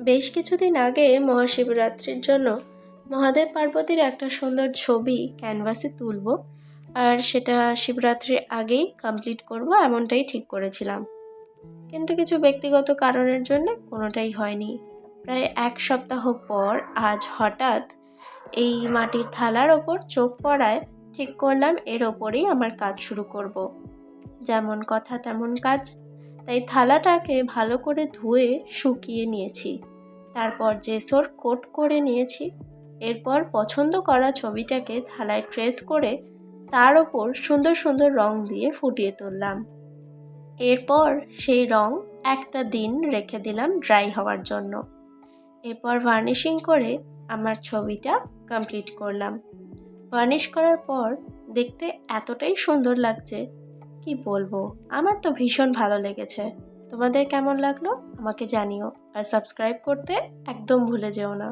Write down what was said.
বেশ কিছুদিন আগে মহাশিবরাত্রির জন্য মহাদেব পার্বতীর একটা সুন্দর ছবি ক্যানভাসে তুলব, আর সেটা শিবরাত্রির আগেই কমপ্লিট করব এমনটাই ঠিক করেছিলাম। কিন্তু কিছু ব্যক্তিগত কারণের জন্য কোনোটাই হয়নি। প্রায় এক সপ্তাহ পর আজ হঠাৎ এই মাটির থালার ওপর চোখ পড়ায় ঠিক করলাম এর ওপরেই আমার কাজ শুরু করব। যেমন কথা তেমন কাজ। তাই থালাটাকে ভালো করে ধুয়ে শুকিয়ে নিয়েছি, তারপর জেসর কোট করে নিয়েছি। এরপর পছন্দ করা ছবিটাকে থালায় ট্রেস করে তার ওপর সুন্দর সুন্দর রং দিয়ে ফুটিয়ে তুললাম। এরপর সেই রং একটা দিন রেখে দিলাম ড্রাই হওয়ার জন্য। এরপর ভার্নিশিং করে আমার ছবিটা কমপ্লিট করলাম। ভার্নিশ করার পর দেখতে এতটাই সুন্দর লাগছে, কি বলবো। আমার তো ভীষণ ভালো লেগেছে। তোমাদের কেমন লাগলো আমাকে জানিও, আর সাবস্ক্রাইব করতে একদম ভুলে যেও না।